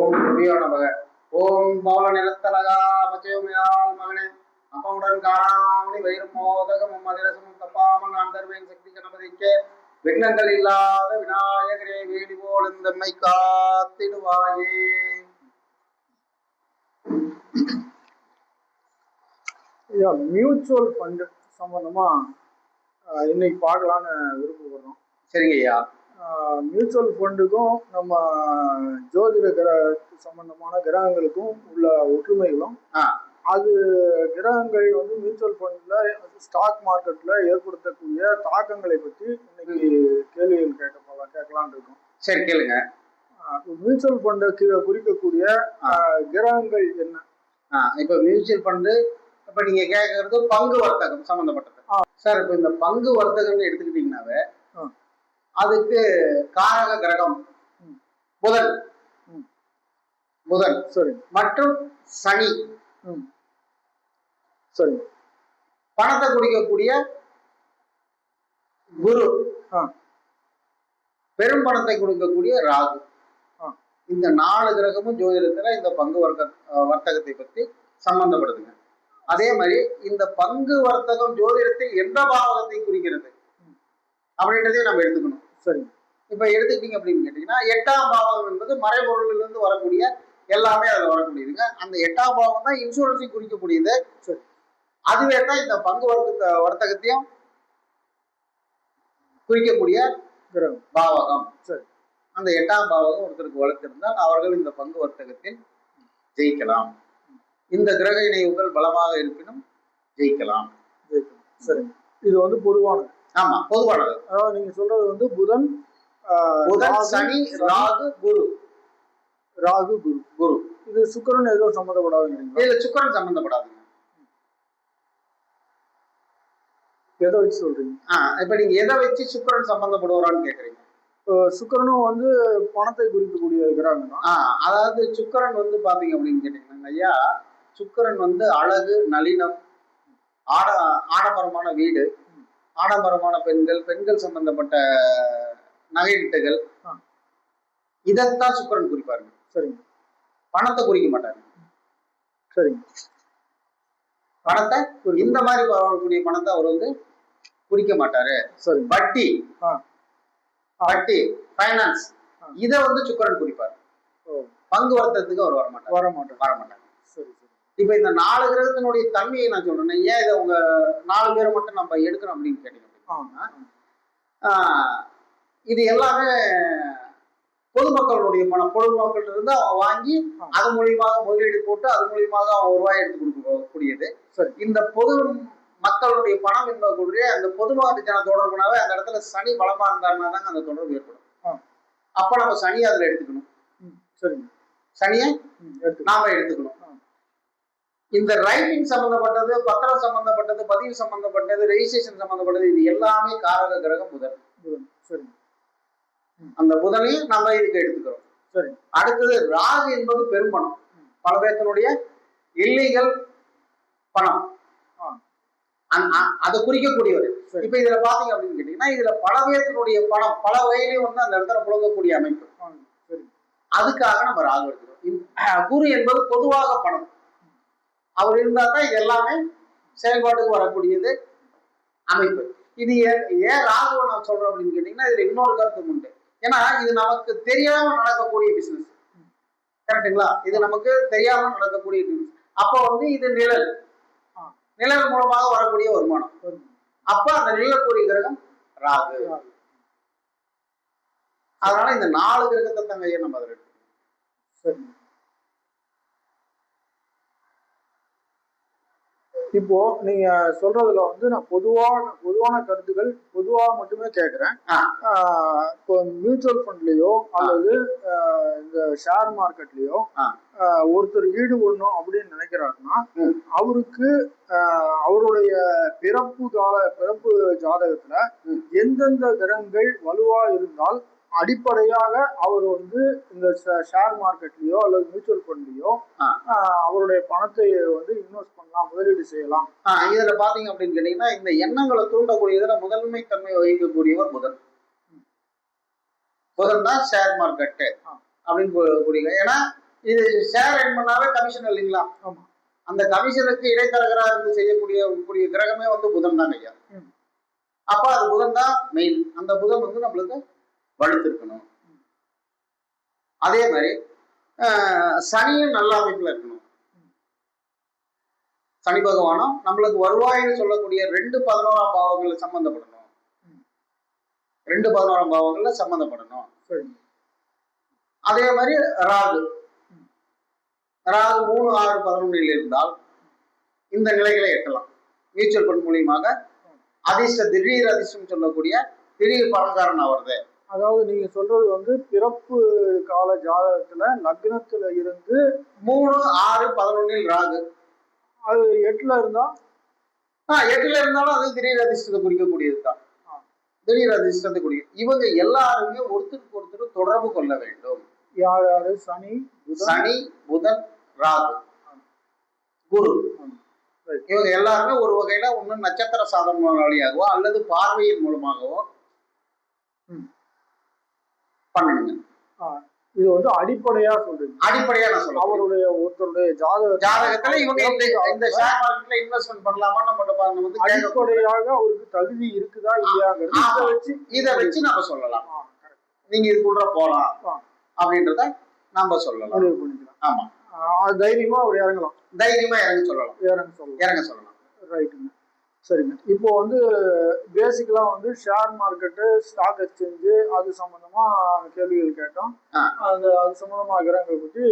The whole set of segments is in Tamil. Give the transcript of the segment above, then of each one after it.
ஓம் குருவியோ நமக. ஓம் பவள நிறத்தலகா பச்சையுமையால் மகனே அப்பமுடன் காணாமணி வயிறும் மோதகமும் அதிரசமும் தப்பாமல் நான் தருவேன் சக்தி கணபதிக்கு விண்ணங்கள் இல்லாத விநாயகரே வேடி போல் இந்தம்மை காத்திடுவாயே. மியூச்சுவல் ஃபண்ட் சம்பந்தமா இன்னைக்கு பார்க்கலான்னு விருப்பப்படுறோம். சரிங்க ஐயா. மியூச்சுவல் ஃபண்டுக்கும் நம்ம ஜோதிட சம்பந்தமான கிரகங்களுக்கும் உள்ள ஒற்றுமைகளும் அது கிரகங்கள் வந்து மியூச்சுவல் ஃபண்ட்ல ஸ்டாக் மார்க்கெட்ல ஏற்படுத்தக்கூடிய தாக்கங்களை பற்றி இன்னைக்கு கேள்விகள் கேட்கலான்னு இருக்கோம். சரி கேளுங்க. மியூச்சுவல் ஃபண்டை குறிக்கக்கூடிய கிரகங்கள் என்ன? இப்ப மியூச்சுவல் ஃபண்டு இப்ப நீங்க கேட்கறது பங்கு வர்த்தகம் சம்பந்தப்பட்டது சார். இப்ப இந்த பங்கு வர்த்தகம்னு எடுத்துக்கிட்டீங்கன்னாவே அதுக்கு காரக கிரகம் புதன் புதன் சரி மற்றும் சனி சரி. பணத்தை குடிக்கக்கூடிய குரு, பெரும் பணத்தை கொடுக்கக்கூடிய ராகு. இந்த 4 கிரகமும் ஜோதிடத்துல இந்த பங்கு வர்த்தகத்தை பற்றி சம்பந்தப்படுதுங்க. அதே மாதிரி இந்த பங்கு வர்த்தகம் ஜோதிடத்தில் எந்த பாவகத்தை குறிக்கிறது அப்படின்றதையும் நம்ம எடுத்துக்கணும். சரி. இப்ப எடுத்துக்கிட்டீங்க அப்படின்னு கேட்டீங்கன்னா 8ஆம் பாவகம் என்பது மறைபொருளில் இருந்து வரக்கூடிய எல்லாமே அதுல வரக்கூடியதுங்க. அந்த 8ஆம் பாவகம் தான் இன்சூரன்ஸையும் குறிக்கக்கூடியது. அதுவே தான் இந்த பங்கு வர்த்தகத்தையும் குறிக்கக்கூடிய பாவகம். சரி. அந்த 8ஆம் பாவகம் ஒருத்தருக்கு வளர்த்திருந்தால் அவர்கள் இந்த பங்கு வர்த்தகத்தில் ஜெயிக்கலாம். இந்த கிரக இணைவுகள் பலமாக இருப்பினும் ஜெயிக்கலாம். சரி. இது வந்து பொதுவானது. ஆமா, பொதுவானது. அதாவது நீங்க சொல்றது வந்து புதன் சனி ராகு குரு. ராகு குரு குரு. இது சுக்கிரன் ஏதோ சம்பந்தப்படாதுங்க. இதுல சுக்கிரன் சம்பந்தப்படாதுங்க. எதை வச்சு சொல்றீங்க? இப்ப நீங்க எதை வச்சு சுக்கிரன் சம்பந்தப்படுவாரான்னு கேக்குறீங்க. சுக்கிரனும் வந்து பணத்தை குறிக்கக்கூடிய கிரகம் தான். அதாவது சுக்கிரன் வந்து பாத்தீங்க அப்படின்னு கேட்டீங்கன்னா ஐயா, சுக்கிரன் வந்து அழகு, நளினம், ஆடம்பரமான வீடு, ஆடம்பரமான பெண்கள் சம்பந்தப்பட்ட நகையீட்டுகள், இதைத்தான் சுக்கிரன் குறிப்பாருங்க. சரிங்க. பணத்தை குறிக்க மாட்டாரு. சரிங்க. பணத்தை இந்த மாதிரி வரக்கூடிய பணத்தை அவர் வந்து குறிக்க மாட்டாரு. சரி. வட்டி, ஃபைனான்ஸ், இதை வந்து சுக்கிரன் குறிப்பாரு. பங்கு வர்த்தகத்துக்கு அவர் வரமாட்டார். சரி சரி. இப்ப இந்த 4 கிரகத்தினுடைய தன்மையை நான் சொல்றேன். ஏன் இதை உங்க 4 பேரை மட்டும் நம்ம எடுக்கிறோம் அப்படின்னு கேட்டீங்கன்னா, இது எல்லாமே பொதுமக்களுடைய பணம். பொதுமக்கள் இருந்து அவன் வாங்கி அது மூலியமாக முதலீடு போட்டு அது மூலியமாக அவன் ரூபாய் எடுத்து கொடுக்கக்கூடியது. இந்த பொது மக்களுடைய பணம் என்பதற்குரிய அந்த பொதுமக்களுக்கான தொடர்புனாவே அந்த இடத்துல சனி பலமா இருந்தாருன்னா தாங்க அந்த தொடர்பு ஏற்படும். அப்ப நம்ம சனியை அதுல எடுத்துக்கணும். சரி. சனியை நாம எடுத்துக்கணும். இந்த ரைட்டிங் சம்பந்தப்பட்டது, பத்திரம் சம்பந்தப்பட்டது, பதிவு சம்பந்தப்பட்டது, ரெஜிஸ்ட்ரேஷன் சம்பந்தப்பட்டது, இது எல்லாமே காரக கிரகம் புதன். சரி. அந்த புதனையும் நம்ம இதுக்கு எடுத்துக்கிறோம். சரி. அடுத்தது ராகு என்பது பெரும்பணம், பல பேர்த்தினுடைய இல்லீகல் பணம், அதை குறிக்கக்கூடியவர். இப்ப இதுல பாத்தீங்க அப்படின்னு கேட்டீங்கன்னா, இதுல பல பேர்த்தினுடைய பணம் பல வகையிலையும் வந்து அந்த இடத்துல புழங்கக்கூடிய அமைப்பு. அதுக்காக நம்ம ராகு எடுத்துக்கிறோம். குரு என்பது பொதுவாக பணம், அவர் இருந்தா தான் இது எல்லாமே செயல்பாட்டுக்கு வரக்கூடியது அமைப்பு. இது ஏன் ராகுவை நான் சொல்றோம் அப்படின்னு கேட்டீங்கன்னா, இதுல இன்னொரு கருத்து உண்டு. ஏன்னா இது நமக்கு தெரியாம நடக்கக்கூடிய பிசினஸ். கரெக்டுங்களா? இது நமக்கு தெரியாம நடக்கக்கூடிய பிசினஸ். அப்போ வந்து இது நிழல் மூலமாக வரக்கூடிய வருமானம். அப்ப அந்த நிழலுக்குரிய கிரகம் ராகு. அதனால இந்த 4 கிரகத்தை தங்கையை நம்ம அதில் எடுத்துக்கணும். சரி. இப்போ நீங்க சொல்றதுல வந்து நான் பொதுவான கருத்துக்கள் மட்டுமே கேட்கிறேன். இப்போ மியூச்சுவல் ஃபண்ட்லயோ அல்லது இந்த ஷேர் மார்க்கெட்லயோ ஒருத்தர் ஈடுபடணும் அப்படின்னு நினைக்கிறாருன்னா அவருக்கு அவருடைய பிறப்பு ஜாதகத்துல எந்தெந்த கிரகங்கள் வலுவா இருந்தால் அடிப்படையாக அவர் வந்து இந்த ஷேர் மார்க்கெட்லயோ அல்லது மியூச்சுவல் ஃபண்ட்லயோ அவருடைய பணத்தை வந்து இன்வெஸ்ட் பண்ணலாம், முதலீடு செய்யலாம். இதுல பாத்தீங்க அப்படின்னு கேட்டீங்கன்னா, இந்த எண்ணங்களை தூண்டக்கூடியதுல முதன்மை தன்மை வகிக்கக்கூடியவர் புதன் தான் ஷேர் மார்க்கெட் அப்படின்னு கூடிய. ஏன்னா இது ஷேர் என் பண்ணாவே கமிஷன் இல்லைங்களா? ஆமா. அந்த கமிஷனுக்கு இடைத்தரகரா இருந்து செய்யக்கூடிய கிரகமே வந்து புதன் தான் ஐயா. அப்ப அது புதன் தான் மெயின். அந்த புதன் வந்து நம்மளுக்கு வலுத்திருக்கணும். அதே மாதிரி சனியும் நல்ல அமைப்புல இருக்கணும். சனி பகவானும் நம்மளுக்கு வருவாயின்னு சொல்லக்கூடிய 2-11 பாவங்கள்ல சம்பந்தப்படணும். 2-11 பாவங்கள்ல சம்பந்தப்படணும். அதே மாதிரி ராகு 3-6-11 இருந்தால் இந்த நிலைகளை எட்டலாம். மியூச்சுவல் ஃபண்ட் மூலியமாக திடீர் அதிர்ஷ்டம் சொல்லக்கூடிய திடீர் பணக்காரன் ஆவறது. அதாவது நீங்க சொல்றது வந்து பிறப்பு கால ஜாதகத்துல லக்னத்துல இருந்து 3-6-11 ராகு, அது 8ல இருந்தா 8ல இருந்தாலும் அது திடீர் அதிர்ஷ்டத்தை குறிக்கக்கூடியதுதான். திடீர் அதிர்ஷ்டத்தை குறிக்கும். இவங்க எல்லாருமே ஒருத்தருக்கு ஒருத்தர் தொடர்பு கொள்ள வேண்டும். யார் யாரு? சனி, புதன், ராகு, குரு. இவங்க எல்லாருமே ஒரு வகையில ஒண்ணு நட்சத்திர சாதனையாகவோ அல்லது பார்வையின் மூலமாகவோ பண்ணணுங்க. இது வந்து அடிப்படையா சொல்றீங்க? அடிப்படையா நான் சொல்றேன். அவருடைய ஒருத்தருடைய ஜாதகத்துல இவங்க இந்த ஷேர் மார்க்கெட்ல இன்வெஸ்ட்மெண்ட் பண்ணலாமா நம்ம வந்து அடிப்படையாக அவருக்கு தகுதி இருக்குதா இல்லையாங்கிறது இதை வச்சு நம்ம சொல்லலாம். நீங்க இதுக்குள்ள போலாம் அப்படின்றத நம்ம சொல்லலாம். ஆமா, தைரியமா அவர் இறங்கலாம். தைரியமா இறங்க சொல்லலாம். ரைட்டுங்க, சரிங்க. இப்போ வந்து பேசிக்கலா வந்து ஷேர் மார்க்கெட்டு, ஸ்டாக் எக்ஸ்சேஞ்சு அது சம்பந்தமா கேள்விகள் கேட்டோம். அது சம்பந்தமா கிரகங்களை பற்றி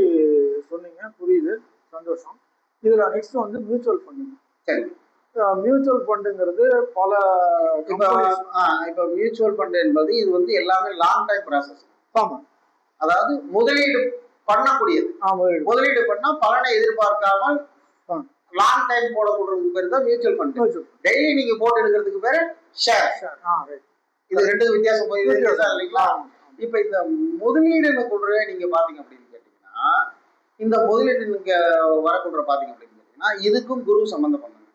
சொன்னீங்க, புரியுது, சந்தோஷம். இதுல நெக்ஸ்ட் வந்து மியூச்சுவல் ஃபண்டுங்க. சரி, மியூச்சுவல் ஃபண்டுங்கிறது பல இப்போ மியூச்சுவல் ஃபண்ட் என்பது இது வந்து எல்லாமே லாங் டைம் ப்ராசஸ். ஆமா, அதாவது முதலீடு பண்ணக்கூடியது. முதலீடு பண்ணா பலனை எதிர்பார்க்காமல் லாங் டைம் போடக்கூடியதுக்கு பேர் தான் மியூச்சுவல் ஃபண்ட். டெய்லி நீங்க போட்டு எடுக்கிறதுக்கு பேரு ஷேர். இது ரெண்டு வித்தியாசம் இல்லைங்களா? இப்ப இந்த முதலீடுன்னு கொடுற நீங்க பாத்தீங்க அப்படின்னு கேட்டீங்கன்னா, இந்த முதலீடு நீங்க வரக்கூட பாத்தீங்க அப்படின்னு கேட்டீங்கன்னா, இதுக்கும் குரு சம்பந்தம் பண்ணணும்.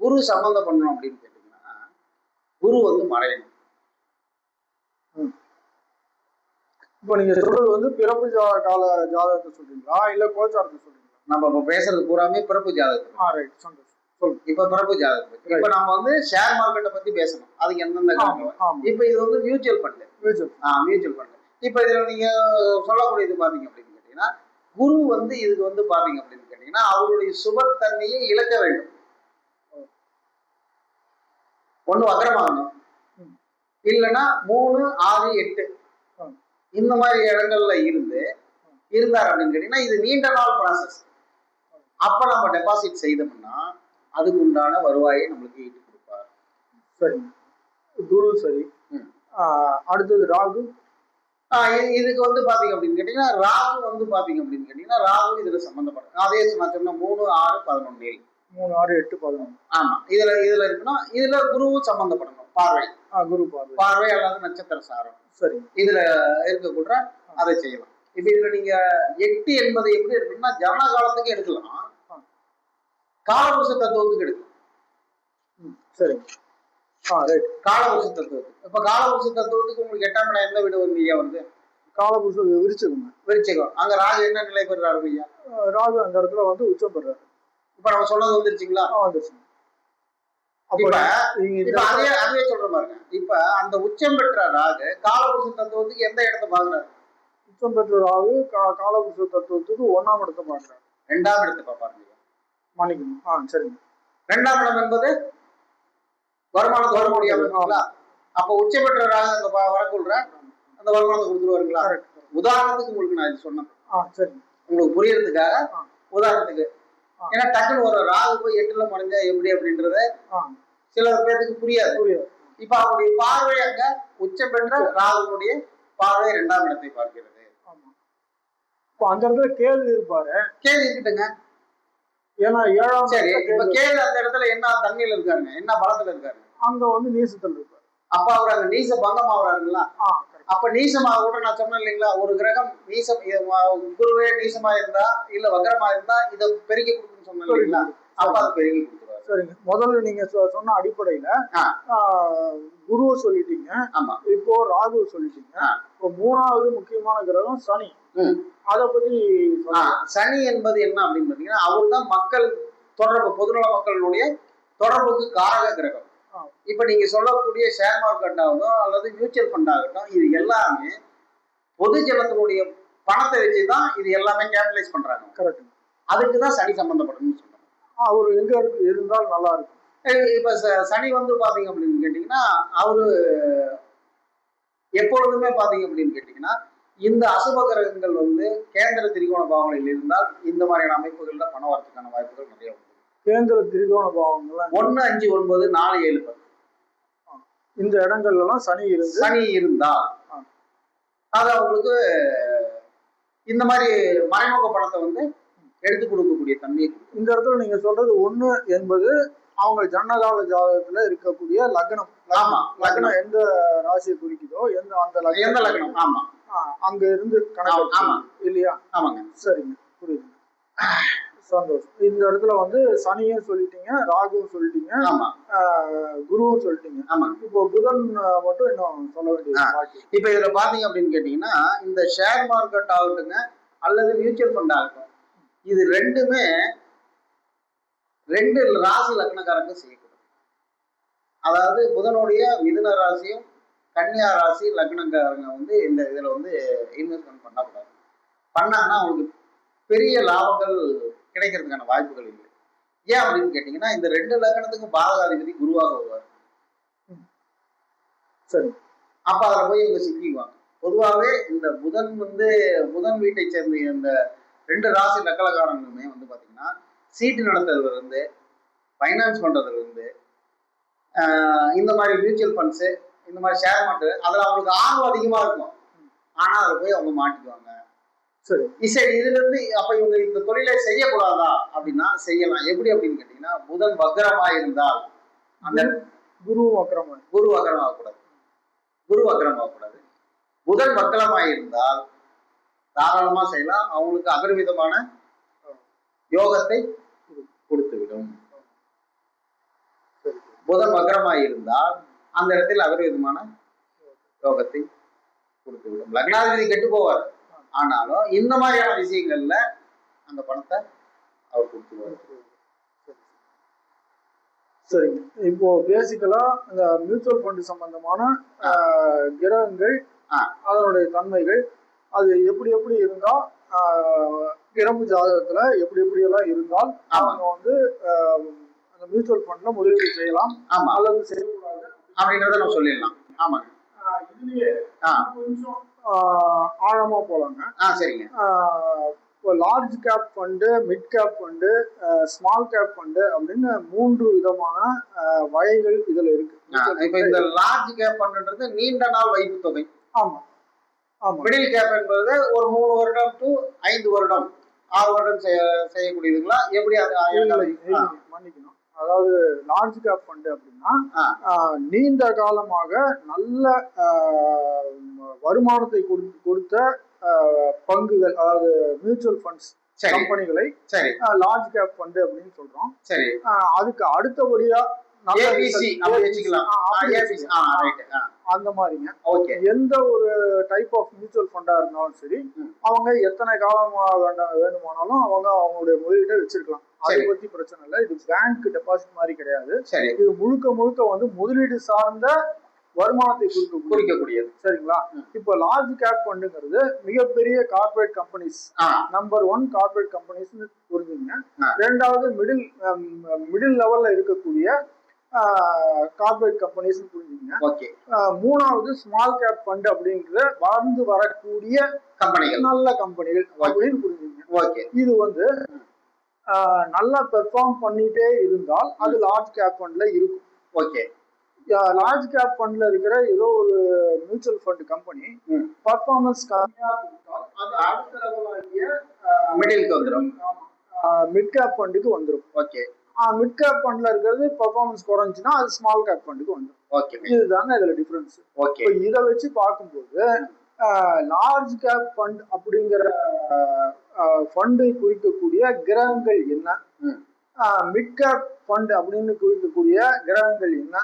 குரு சம்பந்தம் பண்ணணும் அப்படின்னு கேட்டீங்கன்னா, குரு வந்து மறையணும். இப்போ நீங்க சொல்றது வந்து பிறப்பு கால ஜாதகத்தை சொல்றீங்களா இல்ல கோச்சாரத்தை சொல்றீங்களா? நம்ம இப்ப பேசுறது பூராமே பிறப்பு ஜாதகம். இப்ப பிறப்பு ஜாதகம். இப்ப நம்ம வந்து ஷேர் மார்க்கெட்டை பத்தி பேசணும். அதுக்கு எந்தெந்த காரணம். இப்ப இது வந்து மியூச்சுவல் ஃபண்ட். Mutual fund. இப்ப இதுல நீங்க சொல்லக்கூடியது பாத்தீங்க அப்படின்னு கேட்டீங்கன்னா, குரு வந்து இதுக்கு வந்து பாத்தீங்க அப்படின்னு கேட்டீங்கன்னா, அவருடைய சுபத்தன்மையை இழக்க வேண்டும். ஒண்ணு வக்ரமாகணும், இல்லைன்னா 3-6-8 இந்த மாதிரி இடங்கள்ல இருந்தார் அப்படின்னு கேட்டீங்கன்னா, இது நீண்ட நாள் ப்ராசஸ். அப்ப நம்ம டெபாசிட் செய்தோம்னா அதுக்கு உண்டான வருவாயை நம்மளுக்கு ஈட்டு கொடுப்பார். சரி, குரு. சரி, அடுத்தது ராகு. இதுக்கு வந்து பாத்தீங்க அப்படின்னு கேட்டீங்கன்னா, ராகு வந்து பாத்தீங்க அப்படின்னு கேட்டீங்கன்னா, ராகு இதுல சம்பந்தப்படும். அதே நான் சொன்ன 3-6-11 3-6-8-11. ஆமா, இதுல இருக்குன்னா இதுல குருவும் சம்பந்தப்படணும். பார்வை, குரு பார்வை அல்லது நட்சத்திர சாரம். சரி, இதுல இருக்கக்கூட அதை செய்யலாம். இப்ப இதுல நீங்க 8 என்பது எப்படி இருக்குன்னா, ஜனன காலத்துக்கு எடுக்கலாம், காலபுருஷ தத்துவத்துக்கு எடுக்கலாம். சரி, காலபுருஷ தத்துவத்துக்கு. இப்ப காலபுருஷ தத்துவத்துக்கு உங்களுக்கு 8ஆம் இடம் எந்த வீடு வந்து ஐயா வருது? காலபுருஷ விருச்சிகம். அங்க ராகு என்ன நிலை பெறாரு ஐயா? ராகு அந்த இடத்துல வந்து உச்சம் பெறாரு. இப்ப நம்ம சொன்னது வந்துருச்சுங்களா? வந்துருச்சு. இப்ப அதே சொல்ற பாருங்க. இப்ப அந்த உச்சம் பெற்ற ராகு காலபுருஷ தத்துவத்துக்கு எந்த இடத்தை பாக்குறாரு? உச்சம் பெற்ற ராகு காலபுருஷ தத்துவத்துக்கு 1ஆம் இடத்தை பாக்குறாரு. 2ஆம் இடத்தை பாப்பாருங்க. மன்னிக்கணும். சரிங்க. 2ஆம் இடம் என்பது வருமானத்தை வரக்கூடிய அமைப்புங்களா? அப்ப உச்சம் பெற்ற ராகு அங்க வரக்குள்ள அந்த வருமானத்தை கொடுத்துருவாருங்களா? உதாரணத்துக்கு உங்களுக்கு நான் இது சொன்னேன். சரி, உங்களுக்கு புரியறதுக்காக உதாரணத்துக்கு. ஏன்னா டக்குன்னு ஒரு ராகு போய் 8ல மறைஞ்சா எப்படி அப்படின்றது சில பேருக்கு புரியாது. இப்ப அவருடைய பார்வை அங்க உச்சம் பெற்ற ராகுனுடைய பார்வை 2ஆம் இடத்தை பார்க்கிறது. அந்த இடத்துல கேது இருப்பாரு. கேது இருக்கட்டுங்க. ஏன்னா 7ஆம். சரி, இப்ப கேது அந்த இடத்துல என்ன தண்ணியில இருக்காருங்க, என்ன பலத்துல இருக்காரு? அங்க வந்து நீசத்துல இருப்பாரு. அப்ப அவர் அங்க நீச பங்கம் ஆகுறாருங்களா? அப்ப நீசமாக கூட நான் சொன்னேன் இல்லைங்களா, ஒரு கிரகம் நீசம், குருவே நீசமா இருந்தா இல்ல வக்ரமா இருந்தா இதை பெருக்கி கொடுக்குன்னு சொன்னேன் இல்லைங்களா? அப்ப அதை பெருக்கி கொடுத்துருவாரு. சரிங்க. முதல்ல நீங்க சொன்ன அடிப்படையில குருவை சொல்லிட்டீங்க. ஆமா. இப்போ ராகு சொல்லிட்டீங்க. இப்போ 3ஆவது முக்கியமான கிரகம் சனி. அதை பத்தி சனி என்பது என்ன அப்படின்னு பாத்தீங்கன்னா அவர் தான் மக்கள் தொடர்பு, பொதுநல மக்களுடைய தொடர்புக்கு காரக கிரகம். இப்ப நீங்க சொல்லக்கூடிய ஷேர் மார்க்கெட் ஆகட்டும் அல்லது மியூச்சுவல் ஃபண்ட் ஆகட்டும், இது எல்லாமே பொது ஜனத்தினுடைய பணத்தை வச்சுதான் இது எல்லாமே கேபிடலைஸ் பண்றாங்க. கரெக்ட். அதுக்குதான் சனி சம்பந்தப்படும் சொல்றாங்க. அவர் எங்க இருந்தால் நல்லா இருக்கும். இப்ப சனி வந்து பாத்தீங்க அப்படின்னு கேட்டீங்கன்னா அவரு எப்பொழுதுமே பாத்தீங்க அப்படின்னு கேட்டீங்கன்னா இந்த அசுப கிரகங்கள் வந்து கேந்திர திரிகோண பாவங்களில் இருந்தால் இந்த மாதிரியான அமைப்புகள்ல பணம் வரதுக்கான வாய்ப்புகள் நிறைய உண்டு. கேந்திர திரிகோண பாவங்கள் 1, 5, 9, 4, 7, 10 இந்த இடங்கள்ல எல்லாம் சனி இருந்தா அது அவங்களுக்கு இந்த மாதிரி மறைமுக பணத்தை வந்து எடுத்து கொடுக்கக்கூடிய தன்மையை. இந்த இடத்துல நீங்க சொல்றது 1 என்பது அவங்க ஜனகால ஜாதகத்துல இருக்கக்கூடிய லக்னம். லக்னம் எந்த ராசியை குறிக்குதோ அந்த லக்னம் ஆமா அங்க இருந்து கணக்கு இல்லையா? ஆமாங்க. சரிங்க, புரியுது, சந்தோஷம். இந்த இடத்துல வந்து சனியும் சொல்லிட்டீங்க, ராகுவும் சொல்லிட்டீங்க, குருவும் சொல்லிட்டீங்க. இப்போ புதன் மட்டும் இன்னும் சொல்ல வேண்டியது. இப்ப இதுல பாத்தீங்க அப்படின்னு கேட்டீங்கன்னா இந்த ஷேர் மார்க்கெட் ஆகட்டுங்க அல்லது மியூச்சுவல் ஃபண்ட் ஆகட்டும், இது ரெண்டுமே 2 ராசி லக்னக்காரங்க செய்யக்கூடாது. அதாவது புதனுடைய மிதுன ராசியும் கன்னியா ராசி லக்னக்காரங்க வந்து இந்த இதுல வந்து இன்வெஸ்ட்மெண்ட் பண்ணக்கூடாது. பண்ணாங்கன்னா அவங்களுக்கு பெரிய லாபங்கள் கிடைக்கிறதுக்கான வாய்ப்புகள் இல்லை. ஏன் அப்படின்னு கேட்டீங்கன்னா இந்த 2 லக்னத்துக்கும் பாதகாதிபதி குருவாக வருவார். சரி, அப்ப அதுல போய் இவங்க சிக்கிக்குவாங்க. பொதுவாகவே இந்த புதன் வீட்டை சேர்ந்த இந்த 2 ராசி லக்கணக்காரங்களுமே வந்து பாத்தீங்கன்னா சீட்டு நடத்துறதுல இருந்து ஃபைனான்ஸ் பண்றதுல இருந்து இந்த மாதிரி மியூச்சுவல் ஃபண்ட்ஸு இந்த மாதிரி ஷேர் மார்க்கெட் அதுல அவங்களுக்கு ஆர்வம் அதிகமா இருக்கும். ஆனா அதுல போய் அவங்க மாட்டிக்குவாங்க. சரி, இதுல இருந்து அப்ப இவங்க இந்த தொழிலை செய்யக்கூடாதா அப்படின்னா செய்யலாம். எப்படி அப்படின்னு கேட்டீங்கன்னா புதன் வக்ரமா இருந்தால் அந்த குரு வக்ரமாகக்கூடாது. புதன் வக்ரமா இருந்தால் தாராளமா செய்யலாம். அவங்களுக்கு அபரிமிதமான யோகத்தை கொடுத்துவிடும். புதன் வக்ரமா இருந்தால் அந்த இடத்தில் அபரிமிதமான யோகத்தை கொடுத்துவிடும். லக்னாதிபதி கெட்டு போவார். ஆனாலும் இந்த மாதிரியான விஷயங்கள்ல அந்த பணத்தை அவர் கொடுத்துருவார். சரிங்க. இப்போ பேசிக்கலா இந்த மியூச்சுவல் ஃபண்ட் சம்பந்தமான கிரகங்கள், அதனுடைய தன்மைகள், அது எப்படி எப்படி இருந்தா பிறப்பு ஜாதகத்துல எப்படி எப்படி எல்லாம் இருந்தால் அவங்க வந்து அந்த மியூச்சுவல் ஃபண்ட்ல முதலீடு செய்யலாம் அல்லது செய்யக்கூடாது அப்படின்றத நம்ம சொல்லிடலாம். ஆமாங்க. இதுலயே கொஞ்சம் ஆழமா போலாங்க. சரிங்க. இப்போ large cap fund, mid cap fund, small cap fund அப்படின்னு 3 விதமான வகைகள் இதுல இருக்கு. இப்ப இந்த லார்ஜ் கேப் ஃபண்டுன்றது நீண்ட நாள் வைப்பு தொகை. ஆமா. மிடில் கேப் என்பது ஒரு 3 வருடம் to 5 வருடம் 6 வருடம் செய்யக்கூடியதுங்களா? எப்படி மன்னிக்கணும். அதாவது லார்ஜ் கேப் ஃபண்டு அப்படின்னா நீண்ட காலமாக நல்ல வருமானத்தை கொடுத்த பங்குகள், அதாவது மியூச்சுவல் ஃபண்ட்ஸ் கம்பெனிகளை லார்ஜ் கேப் ஃபண்டு அப்படின்னு சொல்றோம். அதுக்கு அடுத்தபடியா அந்த மாதிரிங்க எந்த ஒரு டைப் ஆஃப் மியூச்சுவல் ஃபண்டா இருந்தாலும் சரி, அவங்க எத்தனை காலமா வேணுமானாலும் அவங்க அவங்களுடைய முதலீட்டை வச்சிருக்கலாம். அதை பத்தி பிரச்சனை இல்லை. இது பேங்க் டெபாசிட் மாதிரி கிடையாது. இது முழுக்க முழுக்க வந்து முதலீடு சார்ந்த வருமானத்தை குறிக்கக்கூடியது. சரிங்களா? இப்போ லார்ஜ் கேப் ஃபண்டுங்கிறது மிகப்பெரிய corporate companies, number 1 corporate companies புரிஞ்சுங்க. 2வது மிடில் லெவல்ல இருக்கக்கூடிய கார்பரேட் கம்பெனிஸ் புரிஞ்சுங்க. 3வது ஸ்மால் கேப் ஃபண்ட் அப்படிங்கிற வாழ்ந்து வரக்கூடிய கம்பெனிகள், நல்ல கம்பெனிகள் அப்படின்னு புரிஞ்சுங்க. இது வந்து நல்லா பெர்ஃபார்ம் பண்ணிட்டே இருந்தால் அது லார்ஜ் கேப் ஃபண்ட்ல இருக்கும். லார்ஜ் கேப் ஃபண்ட்ல இருக்கிற ஏதோ ஒரு மியூச்சுவல் ஃபண்ட் கம்பெனி பர்ஃபார்மன்ஸ் கம்மியா கொடுத்தால் அது அடுத்த லெவலாகிய மிடிலுக்கு வந்துடும், மிட் கேப் ஃபண்டுக்கு வந்துடும். மிட் கேப் ஃபண்ட்ல இருக்கிறது பர்ஃபார்மன்ஸ் குறைஞ்சுன்னா அது ஸ்மால் கேப் ஃபண்டுக்கு வந்துடும். இதுதாங்க இதுல டிஃபரன்ஸ். இதை வச்சு பார்க்கும்போது லார்ஜ் கேப் ஃபண்ட் அப்படிங்கிற ஃபண்டை குறிக்கக்கூடிய கிரகங்கள் என்ன, மிட் கேப் ஃபண்ட் அப்படின்னு குறிக்கக்கூடிய கிரகங்கள் என்ன,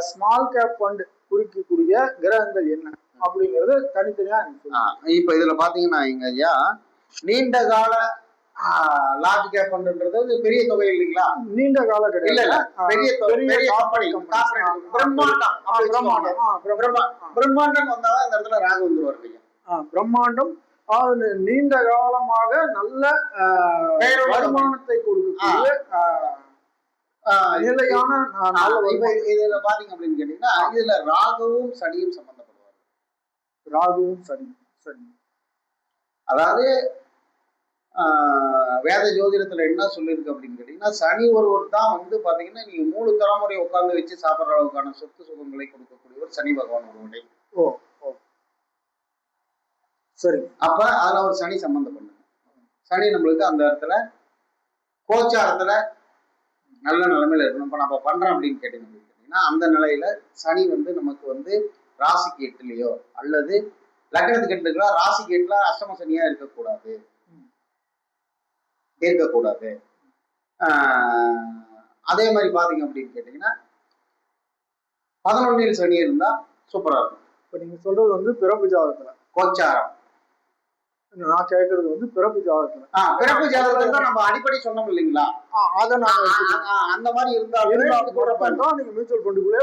ஸ்மால் கேப் ஃபண்ட் குறிக்கக்கூடிய கிரகங்கள் என்ன அப்படிங்கறது தனித்தனியா. இப்ப இதுல பாத்தீங்கன்னா இங்க ஐயா நீண்ட கால லார்ஜ் கேப் ஃபண்ட்ன்றது பெரிய தொகை இல்லைங்களா? நீண்ட கால கிடையாது, இல்ல பெரிய கம்பெனி பிரம்மாண்டம் வந்தாலும் அந்த இடத்துல ராகு வந்துருவாரு. பிரம்மாண்டம் நீண்ட காலமாக நல்ல வருமானத்தை கொடுக்கக்கூடிய நிலையான. இதுல பாத்தீங்க அப்படின்னு கேட்டீங்கன்னா இதுல ராகுவும் சனியும் சம்பந்தப்படுவார். ராகுவும் சனி அதாவது வேத ஜோதிடத்துல என்ன சொல்லியிருக்கு அப்படின்னு கேட்டீங்கன்னா சனி ஒருவர் தான் வந்து பாத்தீங்கன்னா நீங்க 3 தலைமுறை உட்கார்ந்து வச்சு சாப்பிடுற அளவுக்கான சொத்து சுகங்களை கொடுக்கக்கூடியவர் சனி பகவான் ஒருவரை. சரி. அப்ப அதுல ஒரு சனி சம்பந்தம் பண்ணுங்க. சனி நம்மளுக்கு அந்த இடத்துல கோச்சாரத்துல நல்ல நிலைமையில இருக்கணும். இப்ப நம்ம பண்றோம் அப்படின்னு கேட்டீங்கன்னா அந்த நிலையில சனி வந்து நமக்கு வந்து ராசிக்கு 8லயோ அல்லது லக்னத்துக்கு 8 ராசிக்கு 8ல அஷ்டம சனியா இருக்கக்கூடாது. அதே மாதிரி பாத்தீங்க அப்படின்னு கேட்டீங்கன்னா 11ல் சனி இருந்தா சூப்பரா இருக்கும். இப்ப நீங்க சொல்றது வந்து பிறப்பு ஜாதகத்துல கோச்சாரம். நான் கேட்கறது வந்து பிறப்பு ஜாதகத்துல. பிறப்பு ஜாதகத்துல தான் நம்ம அடிப்படை சொன்னோம் இல்லைங்களா? அந்த மாதிரி இருந்தாலும் நீங்க மியூச்சுவல் ஃபண்டுக்குள்ளே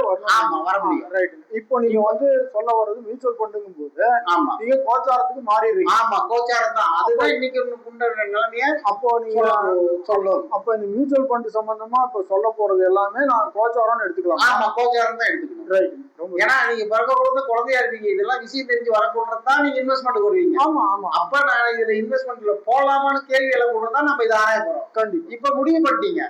வர முடியும். ரைட். இப்போ நீங்க வந்து சொல்ல வர்றது மியூச்சுவல் ஃபண்டுங்கும் போது நீங்க கோச்சாரத்துக்கு மாறிடுறீங்க. ஆமா, கோச்சாரம் தான். அதுதான் இன்னைக்கு நிலைமைய அப்போ நீங்க சொல்லும். அப்ப இந்த மியூச்சுவல் ஃபண்ட் சம்பந்தமா இப்ப சொல்ல போறது எல்லாமே நான் கோச்சாரம்னு எடுத்துக்கலாம். ஆமா, கோச்சாரம் தான் எடுத்துக்கணும். ரைட். ஏன்னா நீங்க பிறக்க பொழுது குழந்தையா இருப்பீங்க. இதெல்லாம் விஷயம் தெரிஞ்சு வரக்கூடாது தான் நீங்க இன்வெஸ்ட்மெண்ட் வருவீங்க. ஆமா ஆமா. அப்ப நான் இதுல இன்வெஸ்ட்மெண்ட்ல போலாமான்னு கேள்வி எழக்கூடாது தான் நம்ம இதை ஆராய போறோம். கண்டிப்பா. இப்ப முடிவு பண்ணிட்டீங்க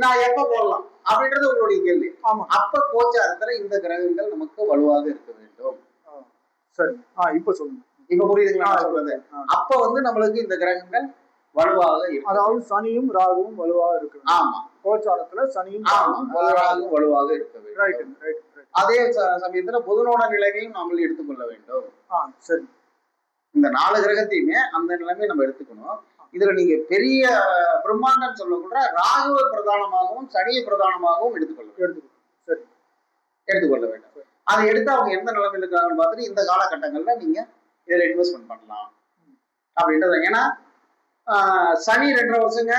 நான் எப்ப போடலாம் அப்படின்றது உங்களுடைய கேள்வி. ஆமா. அப்ப கோச்சாரத்துல இந்த கிரகங்கள் நமக்கு வலுவாக இருக்க வேண்டும். சரி. இப்ப சொல்லுங்க. இப்ப புரியுதுங்களா சொல்றது? அப்ப வந்து நம்மளுக்கு இந்த கிரகங்கள் வலுவாக இருக்கு. அதாவது சனியும் ராகுவும் வலுவாக இருக்கு. ஆமா, கோச்சாரத்துல சனியும் ராகுவும் வலுவாக இருக்க வேண்டும். அதே சமயத்துல புதனோட நிலைமையும் நாம எடுத்துக்கொள்ள வேண்டும். சரி. இந்த 4 கிரகத்தையுமே அந்த நிலைமையை நம்ம எடுத்துக்கணும். இதுல நீங்க பெரிய பிரம்மாண்டம் சொல்லக்கூட ராகுவ பிரதானமாகவும் சனியை பிரதானமாகவும் எடுத்துக்கொள்ள வேண்டும். அதை எடுத்து அவங்க எந்த நிலைமையில இருக்காங்கன்னு பார்த்துட்டு இந்த காலகட்டங்கள்ல நீங்க இதுல இன்வெஸ்ட்மெண்ட் பண்ணலாம் அப்படின்றது. ஏன்னா சனி 2.5 வருஷங்க,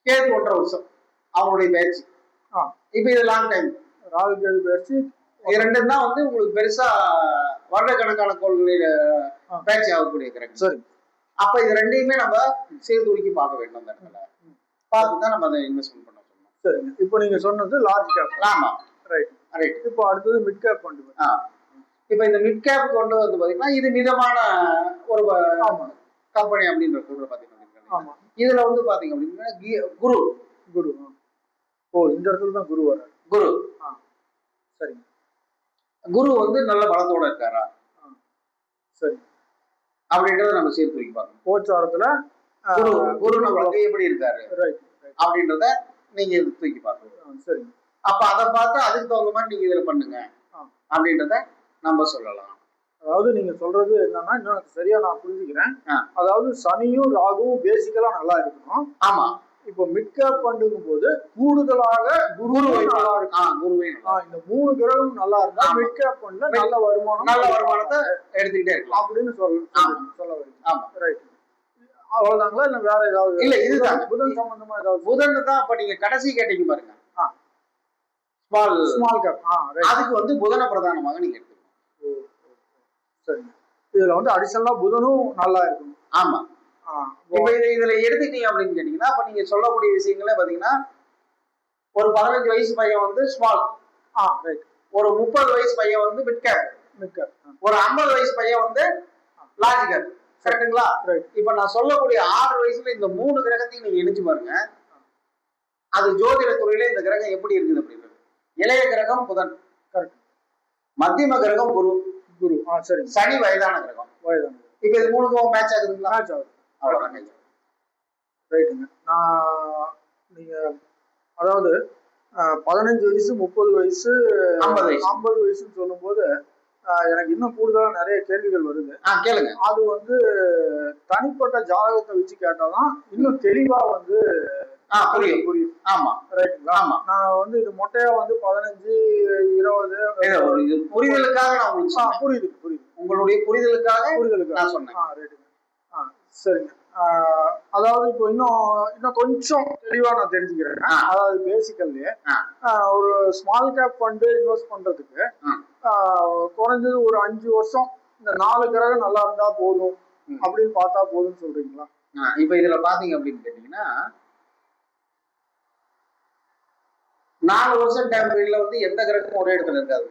கேது 1.5 வருஷம் அவங்களுடைய பயிற்சி. இப்ப இது லாங் டைம். ராகு கேது பயிற்சி ரெண்டும் தான் வந்து உங்களுக்கு பெருசா வருடக்கணக்கான கோள்களில் பயிற்சி ஆகக்கூடிய கிரகம். சரி. அப்ப இது ரெண்டையுமே நம்ம சீர்தூக்கி பார்க்க வேண்டும். அந்த இடத்துல பார்த்து தான் நம்ம அதை இன்வெஸ்ட்மெண்ட் பண்ண சொல்லணும். சரிங்க. இப்போ நீங்க சொன்னது லார்ஜ் கேப். ஆமா, ரைட் ரைட். இப்போ அடுத்தது மிட் கேப் கொண்டு இப்ப இந்த மிட் கேப் கொண்டு வந்து பாத்தீங்கன்னா இது மிதமான ஒரு கம்பெனி அப்படின்ற சொல்ற பாத்தீங்கன்னா இதுல வந்து பாத்தீங்க அப்படின்னா குரு. இந்த இடத்துல தான் குரு வர்றாரு. குரு. சரி. குரு வந்து நல்ல பலத்தோட இருக்காரா? சரி. அப்படின்றத நம்ம சீர்தூக்கி பார்க்கணும். கோச்சாரத்துல குரு நம்மளுக்கு எப்படி இருக்காரு அப்படின்றத நீங்க தூக்கி பார்க்கணும். சரி. அப்ப அதை பார்த்து அதுக்கு தகுந்த மாதிரி நீங்க இதுல பண்ணுங்க அப்படின்றத நம்ம சொல்லலாம். அதாவது நீங்க சொல்றது என்னன்னா இன்னும் சரியா நான் புரிஞ்சுக்கிறேன். அதாவது சனியும் ராகுவும் பேசிக்கலா நல்லா இருக்கணும். ஆமா. இப்போ மிட் கேப் பண்ணும் போது கூடுதலாக குருவை நல்லா இருக்கும். குருவை இந்த 3 கிரகம் நல்லா இருந்தா மிட் கேப் பண்ணல நல்ல வருமானத்தை எடுத்துக்கிட்டே இருக்கலாம் அப்படின்னு சொல்ல வரீங்க. ஆமா, ரைட். அவ்வளவுதாங்களா இல்ல வேற ஏதாவது? இல்ல, இதுதான் புதன் சம்பந்தமா ஏதாவது? புதன் தான். அப்ப நீங்க கடைசி கேட்டீங்க பாருங்க, ஸ்மால் கேப். அதுக்கு வந்து புதன பிரதானமாக நீங்க எடுத்துக்கணும். சரி. இதுல வந்து அடிஷனலா புதனும் நல்லா இருக்கும். ஆமா. இப்ப இதுல எடுத்துக்கிட்டீங்க அப்படின்னு கேட்டீங்கன்னா அப்ப நீங்க சொல்லக்கூடிய விஷயங்களே பாத்தீங்கன்னா ஒரு 15 வயசு பையன் வந்து ஸ்மால், ஒரு 30 வயசு பையன் வந்து மிட் கேப், ஒரு 50 வயசு பையன் வந்து லார்ஜ் கேப். கரெக்டுங்களா? இப்ப நான் சொல்லக்கூடிய 6 வயசுல இந்த 3 கிரகத்தையும் நீங்க இணைச்சு பாருங்க. அது ஜோதிட துறையில இந்த கிரகம் எப்படி இருக்குது அப்படின்றது. இளைய கிரகம் புதன், மத்தியம கிரகம் குரு. சரி. சனி வயதான கிரகம். இப்ப இது 3க்கும் மேட்ச் ஆகுதுங்களா? மேட்ச் ஆகுது. அவ்வளவுதான். ரைட்டுங்க. நீங்க அதாவது 15 வயசு 30 வயசு 50 வயசுன்னு சொல்லும் போது எனக்கு இன்னும் கூடுதலா நிறைய கேள்விகள் வருது. கேளுங்க. அது வந்து தனிப்பட்ட ஜாதகத்தை வச்சு கேட்டாதான் இன்னும் தெளிவா வந்து புரியும் புரியும். ஆமா ரைட்டுங்களா? ஆமா. நான் வந்து இது மொட்டையா வந்து 15, 20 இது புரிதலுக்காக நான் உங்களுக்கு புரியுது புரியுது. உங்களுடைய புரிதலுக்காக நான் சொன்னேன். ரைட்டுங்க. சரிங்க. அதாவது இப்போ இன்னும் கொஞ்சம் தெளிவா நான் தெரிஞ்சுக்கிறேன். அதாவது பேசிக்கல்லயே ஒரு ஸ்மால் கேப் ஃபண்ட் இன்வெஸ்ட் பண்றதுக்கு குறைஞ்சது ஒரு 5 வருஷம் இந்த 4 கிரகம் நல்லா இருந்தா போதும் அப்படின்னு பார்த்தா போதும்னு சொல்றீங்களா? இப்ப இதுல பாத்தீங்க அப்படின்னு கேட்டீங்கன்னா 4 வருஷம் டைம் பீரியட்ல வந்து எந்த கிரகமும் ஒரே இடத்துல இருக்காது.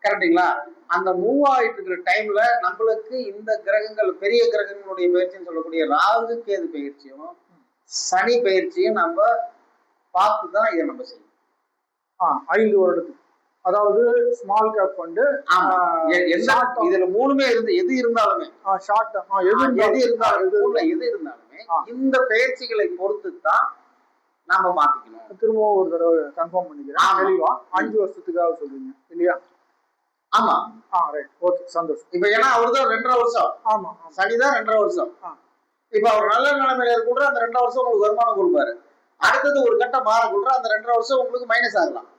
கரெக்டுங்களா? அந்த மூவ் ஆயிட்டு இருக்கிற டைம்ல நம்மளுக்கு இந்த கிரகங்கள் பெரிய கிரகங்களுடைய பயிற்சின்னு சொல்லக்கூடிய ராகு கேது பயிற்சியும் சனி பயிற்சியும் நம்ம பார்த்துதான் இதை நம்ம செய்யணும். 5 வருடத்துக்கு. அதாவது ஸ்மால் கேப் ஃபண்ட் இதுல மூணுமே எது இருந்தாலுமே எது இருந்தாலுமே இந்த பயிற்சிகளை பொறுத்து தான் நாம மாத்திக்கணும். திரும்பவும் ஒரு தடவை கன்ஃபார்ம் பண்ணிக்கிறேன் தெளிவா. 5 வருஷத்துக்காக சொல்றீங்க இல்லையா? ஆமா. ரைட். ஓகே, சந்தோஷம். இப்ப ஏன்னா அவர்தான் 2.5 வருஷம். ஆமா, சனிதான் 2.5 வருஷம். இப்ப அவர் நல்ல நிலைமையில கூட அந்த 2.5 வருஷம் உங்களுக்கு வருமானம் கொடுப்பாரு. அடுத்தது ஒரு கட்டம் மாற கூட அந்த 2.5 வருஷம் உங்களுக்கு மைனஸ் ஆகலாம்.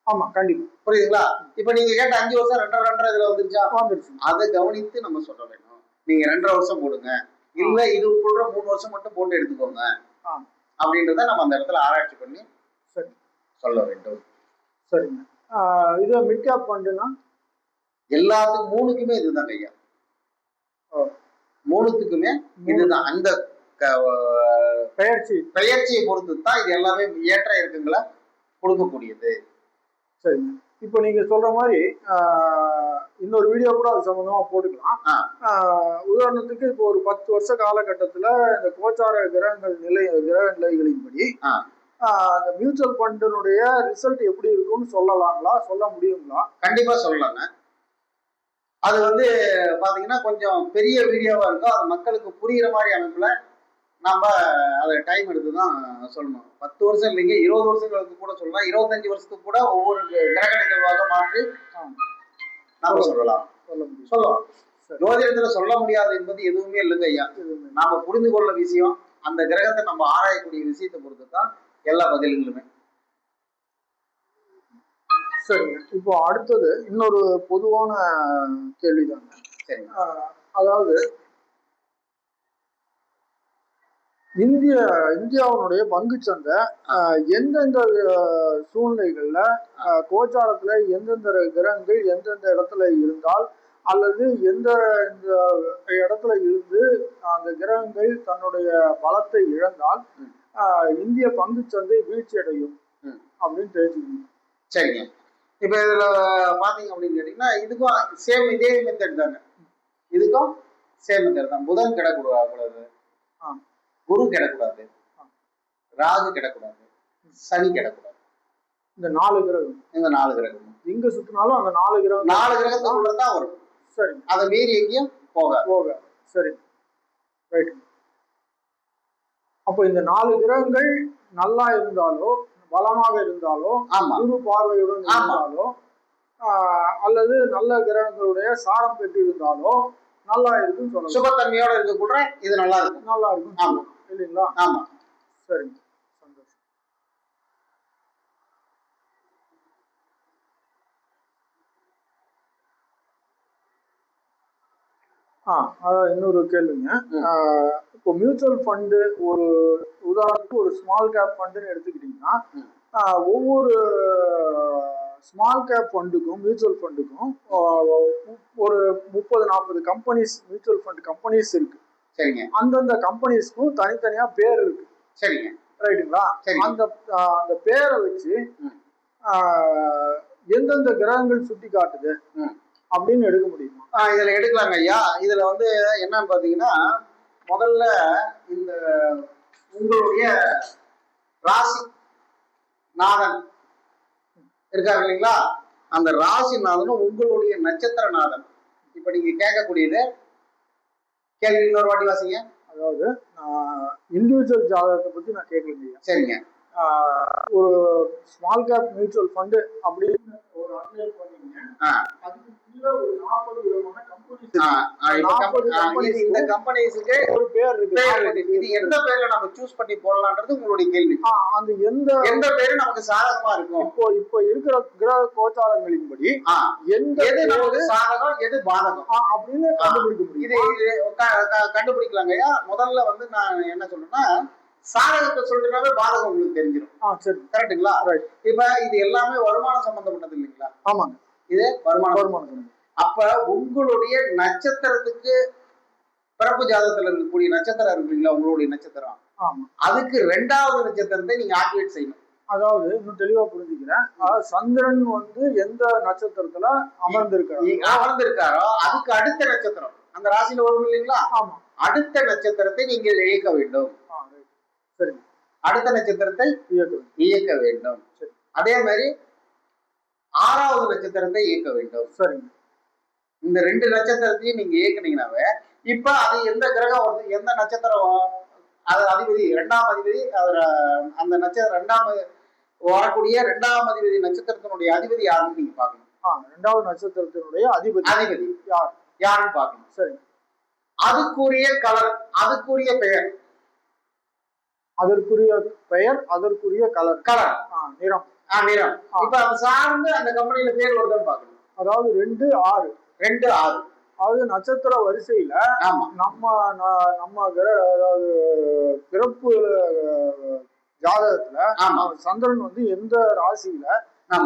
ஆமா, கண்டிப்பா. புரியுதுங்களா? இப்ப நீங்க கேட்ட 5 வருஷம் 2.5 இதுல வந்துருச்சா? அதை கவனித்து நம்ம சொல்ல வேண்டும். நீங்க 2.5 வருஷம் போடுங்க, இல்ல இது கூட 3 வருஷம் மட்டும் போட்டு எடுத்துக்கோங்க அப்படின்றத நம்ம அந்த இடத்துல ஆராய்ச்சி பண்ணி சொல்ல வேண்டும். சரிங்க. இது மிட் கேப் ஃபண்டுனா எல்லாத்துக்கும் 3க்குமே இதுதான் ஐயா. 3த்துக்குமே இதுதான். அந்த பெயர்ச்சியை பொறுத்து தான் இது எல்லாமே ஏற்ற இறக்கங்களை கொடுக்கக்கூடியது. சரிங்க. இப்போ நீங்க சொல்ற மாதிரி இன்னொரு வீடியோ கூட அது சம்பந்தமா போட்டுக்கலாம். உதாரணத்துக்கு இப்போ ஒரு 10 வருஷ காலகட்டத்துல இந்த கோச்சார கிரக நிலைகளின்படி அந்த மியூச்சுவல் ஃபண்டினுடைய ரிசல்ட் எப்படி இருக்கும்னு சொல்லலாங்களா? சொல்ல முடியுங்களா? கண்டிப்பா சொல்லலாங்க. அது வந்து பாத்தீங்கன்னா கொஞ்சம் பெரிய வீடியோவா இருக்கும். அது மக்களுக்கு புரியுற மாதிரி அமைப்புல நம்ம அதை டைம் எடுத்துதான் சொல்லணும். 10 வருஷம் இல்லைங்க, 20 வருஷங்களுக்கு கூட சொல்லலாம், 25 வருஷத்துக்கு கூட ஒவ்வொரு கிரக நிகழ்வாக மாற்றி நாம சொல்லலாம். சொல்லலாம். ஜோதிடத்துல சொல்ல முடியாது என்பது எதுவுமே இல்லைங்க ஐயா. நாம புரிந்து கொள்ள விஷயம், அந்த கிரகத்தை நம்ம ஆராயக்கூடிய விஷயத்தை பொறுத்து தான் எல்லா பதில்களுமே. சரிங்க. இப்போ அடுத்தது இன்னொரு பொதுவான கேள்விதாங்க. சரி. அதாவது இந்தியாவுடைய பங்குச்சந்தை எந்தெந்த சூழ்நிலைகள்ல கோச்சாரத்துல எந்தெந்த கிரகங்கள் எந்தெந்த இடத்துல இருந்தால் அல்லது எந்த இடத்துல இருந்து அந்த கிரகங்கள் தன்னுடைய பலத்தை இழந்தால் இந்திய பங்குச்சந்தை வீழ்ச்சி அடையும் அப்படின்னு தெரிஞ்சுக்கணும். சரிங்க. இப்ப இதுல பாத்தீங்க அப்படின்னு கேட்டீங்கன்னா இதுக்கும் சேம் இதே மெத்தட் தாங்க. இதுக்கும் சேம் மெத்தட் தான். புதன் கிடக்கூடாது, குரு கிடக்கூடாது, ராகு கிடக்கூடாது, சனி கிடக்கூடாது. இந்த 4 கிரகம் எங்க சுத்தினாலும் அந்த 4 கிரகத்துக்குள்ள தான் வரும். சரி. அதை மீறி எங்கேயும் போக. சரி, ரைட். அப்போ இந்த 4 கிரகங்கள் நல்லா இருந்தாலோ பலமாக இருந்தாலோ குரு பார்வையுடன் இருந்தாலோ அல்லது நல்ல கிரகங்களுடைய சாரம் பெற்று இருந்தாலோ நல்லா இருக்குன்னு சொல்லலாம். சுபத்தன்மையோட இருக்க கூட இது நல்லா இருக்கும். ஆமா, இல்லைங்களா? ஆமா. சரிங்க, சந்தோஷம். அதான் இன்னொரு கேள்விங்க. இப்போ மியூச்சுவல் ஃபண்டு ஒரு உதாரணத்துக்கு ஒரு ஸ்மால் கேப் ஃபண்டுன்னு எடுத்துக்கிட்டீங்கன்னா ஒவ்வொரு ஸ்மால் கேப் ஃபண்டுக்கும் மியூச்சுவல் ஃபண்டுக்கும் ஒரு 30-40 கம்பெனிஸ் மியூச்சுவல் ஃபண்ட் கம்பெனிஸ் இருக்கு. சரிங்க. அந்தந்த கம்பெனிஸ்க்கும் தனித்தனியா பேர் இருக்கு. சரிங்க. ரைட்டுங்களா? அந்த பேரை வச்சு எந்தெந்த கிரகங்கள் சுட்டி காட்டுது அப்படின்னு எடுக்க முடியுமா? இதுல எடுக்கலாங்க ஐயா. இதுல வந்து என்னன்னு பாத்தீங்கன்னா முதல்ல இந்த உங்களுடைய ராசி நாதன் இருக்காரு இல்லைங்களா? அந்த ராசி நாதனும் உங்களுடைய நட்சத்திர நாதன். இப்ப நீங்க கேட்கக்கூடியது கேள்வி இன்னொரு வாட்டி வாசிங்க. அதாவது இண்டிவிஜுவல் ஜாதகத்தை பத்தி நான் கேட்கலைங்க. சரிங்க. ஒரு ஸ்மால் கேப் மியூச்சுவல் ஃபண்டு அப்படின்னு ஒரு அப்ளை பண்ணீங்க, அதுக்கு இதுல ஒரு 40 விதமான கம்பெனிஸ் இந்த கம்பெனிஸ்க்கு ஒரு பேர் இருக்கு. இது எந்த பேர்ல நம்ம சூஸ் பண்ணி போடலாம்ன்றது உங்களுடைய கேள்வி. அந்த எந்த பேரு நமக்கு சாதகமா இருக்கும். இப்போ இருக்கிற கிரக கோச்சாரங்களின்படி எது நமக்கு சாதகம் எது பாதகம் அப்படின்னு கண்டுபிடிக்க முடியும். இது கண்டுபிடிக்கலாங்கய்யா. முதல்ல வந்து நான் என்ன சொல்றேன்னா, சாதகத்தை சொல்றதுனாவே பாதகம் உங்களுக்கு தெரிஞ்சிடும். சரி, கரெக்டுங்களா? இப்ப இது எல்லாமே வருமானம் சம்பந்தப்பட்டது இல்லைங்களா? ஆமாங்க, இது வருமானம். அப்ப உங்களுடைய நட்சத்திரத்துக்கு பிறப்பு ஜாதகத்துல இருக்கக்கூடிய நட்சத்திரம் இருக்கு இல்லைங்களா, உங்களுடைய நட்சத்திரம், அதுக்கு 2வது நட்சத்திரத்தை நீங்க ஆக்டிவேட் செய்யணும். அதாவது இன்னும் தெளிவா புரிஞ்சுக்கிறேன். சந்திரன் வந்து எந்த நட்சத்திரத்துல அமர்ந்திருக்காரோ அதுக்கு அடுத்த நட்சத்திரம் அந்த ராசியில வரும் இல்லைங்களா, அடுத்த நட்சத்திரத்தை நீங்கள் இயக்க வேண்டும். சரி, அடுத்த நட்சத்திரத்தை இயக்க வேண்டும். அதே மாதிரி 6வது நட்சத்திரத்தை இயக்க வேண்டும். சரி, இந்த 2 நட்சத்திரத்தையும் நீங்க இயக்குனீங்கன்னாவே இப்ப அது எந்த கிரகம் வருது, எந்த நட்சத்திரம் அது அதிபதி 2ஆம் அதிபதி, அந்த நட்சத்திரம் 2ஆம் வரக்கூடிய 2ஆம் அதிபதி நட்சத்திரத்தினுடைய அதிபதி யாருன்னு நீங்க பாக்கணும். 2வது நட்சத்திரத்தினுடைய அதிபதி யாருன்னு பாக்கணும். சரி, அதுக்குரிய கலர், அதுக்குரிய பெயர், அதற்குரிய கலர் நிறம். இப்ப அது சார்ந்து அந்த கம்பெனியில பேர் வருதுன்னு பாக்கணும். அதாவது 2, 6 அதாவது நட்சத்திர வரிசையில நம்ம அதாவது பிறப்பு ஜாதகத்துல சந்திரன் வந்து எந்த ராசியில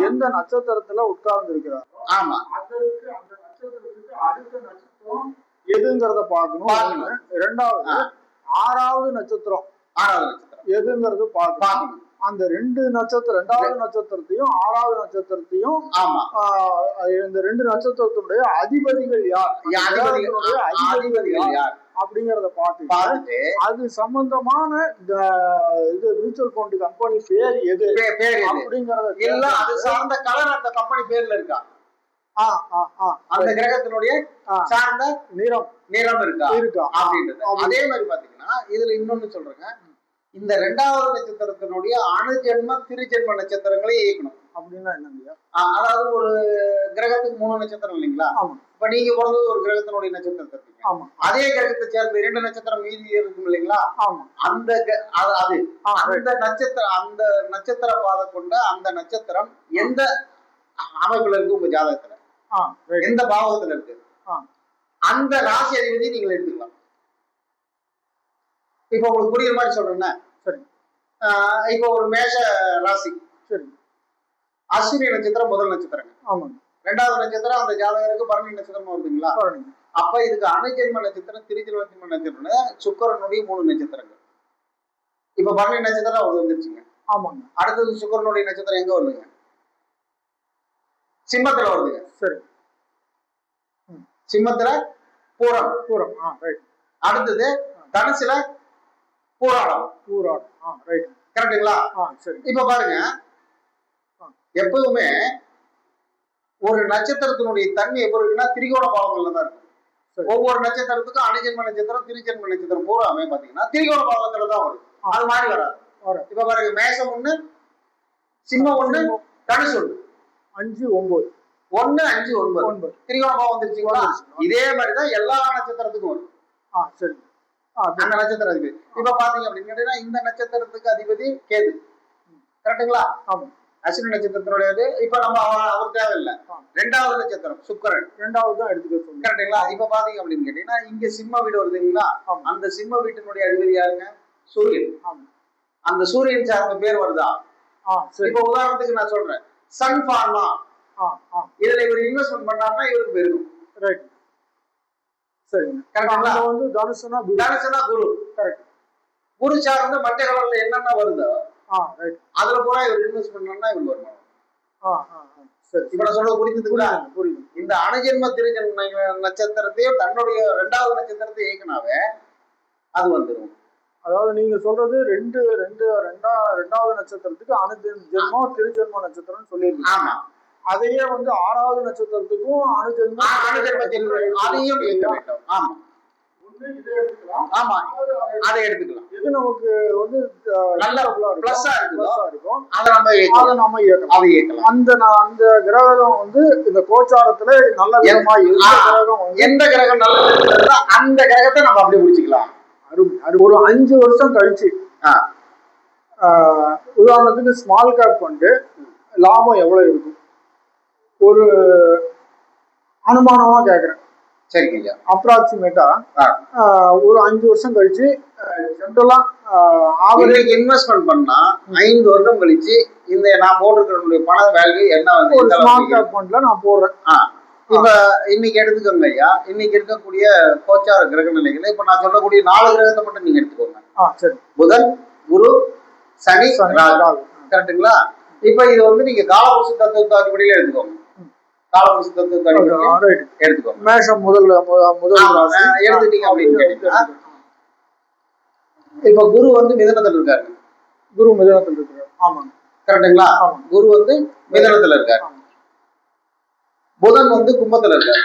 எந்த நட்சத்திரத்துல உட்கார்ந்து இருக்கிறார், அதற்கு அந்த நட்சத்திரத்துக்கு அடுத்த நட்சத்திரம் எதுங்கிறத பார்க்கணும். 2வது 6வது நட்சத்திரம் எதுங்கிறது பார்க்கணும். அந்த 2 நட்சத்திரம் 2வது நட்சத்திரத்தையும் 6வது நட்சத்திரத்தையும் இந்த 2 நட்சத்திரத்துடைய அதிபதிகள் யார் அப்படிங்கறத பார்த்துட்டு அது சம்பந்தமான இது மியூச்சுவல் ஃபண்ட் கம்பெனி பேர் எது அப்படிங்கறத எல்லாம் அது சார்ந்த கலர் அந்த கம்பெனி பேர்ல இருக்கா, அந்த கிரகத்தினுடைய சார்ந்த நிறம் இருக்கா அப்படின்றது. அதே மாதிரி பாத்தீங்கன்னா இதுல இன்னொன்னு சொல்றேங்க, இந்த 2வது நட்சத்திரத்தினுடைய அணுஜென்ம திருஜென்ம நட்சத்திரங்களை இயக்கணும். அப்படின்னா என்னங்க? அதாவது ஒரு கிரகத்துக்கு 3 நட்சத்திரம் இல்லைங்களா, இப்ப நீங்க பிறந்தது ஒரு கிரகத்தினுடைய நட்சத்திரத்தை இருக்கீங்க, அதே கிரகத்தை சேர்ந்த 2 நட்சத்திரம் மீதி இருக்கும் இல்லைங்களா, அந்த நட்சத்திரம் அந்த நட்சத்திர பாதம் கொண்ட அந்த நட்சத்திரம் எந்த அமைப்புல இருக்கு உங்க ஜாதகத்துல, எந்த பாவத்துல இருக்கு, அந்த ராசி அதிபதி நீங்கள் எடுத்துக்கலாம். இப்ப உங்களுக்கு புரியுற மாதிரி சொல்றேன்னா, சரி, இப்ப ஒரு மேஷ ராசி, சரி, அஸ்வினி நட்சத்திரம் முதல் நட்சத்திரங்க, 2வது நட்சத்திரம் அந்த ஜாதகருக்கு பரணி நட்சத்திரம் வருதுங்களா, அப்ப இதுக்கு அணுஜென்ம நட்சத்திரம் திருஜென்ம நட்சத்திரம் சுக்கிரனுடைய 3 நட்சத்திரங்கள். இப்ப பரணி நட்சத்திரம் ஒரு வந்துருச்சுங்க. அடுத்தது சுக்கிரனுடைய நட்சத்திரம் எங்க வருதுங்க, சிம்மத்துல வருதுங்க. சரி, சிம்மத்துல பூரம். அடுத்தது தனுசுல பூராடம். கரெக்டுங்களா? இப்ப பாருங்க, எப்பவுமே ஒரு நட்சத்திரத்தினுடைய தன்மை எப்படி இருக்குன்னா திரிகோண பாவங்கள்ல தான் இருக்கும். ஒவ்வொரு நட்சத்திரத்துக்கும் அணுஜென்ம நட்சத்திரம் திருஜென்ம நட்சத்திரம் பூராமே பாத்தீங்கன்னா திரிகோண பாவத்துல தான் வரும், அது மாதிரி வராது. இப்ப பாருங்க, மேஷம் 1, சிம்மம் 1, தனுசு 1, 5, 9 1, 5, 9 திரிகோண பாவம் வந்துருச்சுங்களா. இதே மாதிரிதான் எல்லா நட்சத்திரத்துக்கும் வரும். சரி, அந்த நட்சத்திர அதிபதி இப்ப பாத்தீங்க அப்படின்னு கேட்டீங்கன்னா இந்த நட்சத்திரத்துக்கு அதிபதி கேது. கரெக்டுங்களா? அஸ்வினி நட்சத்திரத்தினுடையது. இப்ப நம்ம அவர் தேவையில்லை. 2வது நட்சத்திரம் சுக்கிரன், 2வது தான் எடுத்துக்க. கரெக்டுங்களா? இப்ப பாத்தீங்க அப்படின்னு கேட்டீங்கன்னா இங்க சிம்ம வீடு வருதுங்களா, அந்த சிம்ம வீட்டினுடைய அதிபதி யாருங்க, சூரியன். அந்த சூரியன் சார்ந்த பேர் வருதா? இப்ப உதாரணத்துக்கு நான் சொல்றேன், சன் ஃபார்மா, இதுல இவர் இன்வெஸ்ட்மெண்ட் பண்ணாருன்னா இவருக்கு போயிருக்கும். ரைட், வந்து தனுசுனா குரு. கரெக்ட், குரு சார்ந்த மற்ற கலர்ல என்னென்ன வருதோ அதுல பூரா இவர் இன்வெஸ்ட் பண்ணா இவங்க வருமானம். இப்ப நான் சொல்றது புரிஞ்சுதுங்களா? புரியுது. இந்த அணுஜென்ம திருஜென்ம நட்சத்திரத்தையும் தன்னுடைய 2வது நட்சத்திரத்தை இயக்குனாவே அது வந்துடும். அதாவது நீங்க சொல்றது 2வது நட்சத்திரத்துக்கு அணுஜென்மம் திருஜென்ம நட்சத்திரம் சொல்லியிருக்கீங்க. ஆமா, அதையே வந்து 6வது நட்சத்திரத்துக்கும் அணுஜென்ம அதையும் இயக்க வேண்டும். ஆமா, இதை எடுத்துக்கலாம். ஆமா, அதை எடுத்துக்கலாம். எது நமக்கு வந்து நல்ல பிளஸ்ஸா இருக்கும் அதை நம்ம இயக்கலாம். அதை இயக்கலாம். அந்த கிரகம் வந்து இந்த கோச்சாரத்துல நல்ல விதமா எந்த கிரகம் நல்ல அந்த கிரகத்தை நம்ம அப்படி முடிச்சுக்கலாம். ஒரு 5 வருஷம் கழிச்சு உதாரணத்துக்கு ஸ்மால் கேப் ஃபண்டு லாபம் எவ்வளவு இருக்கும் ஒரு அனுமானமா கேக்குறேன். சரிங்க. அப்ராக்சிமேட்டா ஒரு 5 வருஷம் கழிச்சு ஜென்ரலா ஆவரேஜ் இன்வெஸ்ட்மெண்ட் பண்ணா 5 வருடம் கழிச்சு இந்த நான் போட்டிருக்கிற பண வேல்யூ என்ன வந்து ஒரு ஸ்மால் கேப் ஃபண்ட்ல நான் போடுறேன். இப்ப இன்னைக்கு எடுத்துக்கோங்க ஐயா, இன்னைக்கு இருக்கக்கூடிய கோச்சார கிரக நிலைகளை இப்ப நான் சொல்லக்கூடிய 4 கிரகத்தை மட்டும் நீங்க எடுத்துக்கோங்க. சரி. புதன், குரு, சனி, ராகு. கரெக்டுங்களா? இப்ப இது வந்து நீங்க காலபுருஷ தத்துவத்து அடிப்படையில எடுத்துக்கோங்க. காலபுருஷ தத்துவத்து அடிப்படையில எடுத்துக்கோங்க. மேஷம் முதல் எடுத்துட்டீங்க அப்படின்னு கேட்டீங்கன்னா இப்ப குரு வந்து மிதனத்துல இருக்காரு. குரு மிதனத்துல இருக்காரு. ஆமாங்க. கரெக்டுங்களா? குரு வந்து மிதனத்துல இருக்காரு. புதன் வந்து கும்பத்துல இருக்காரு.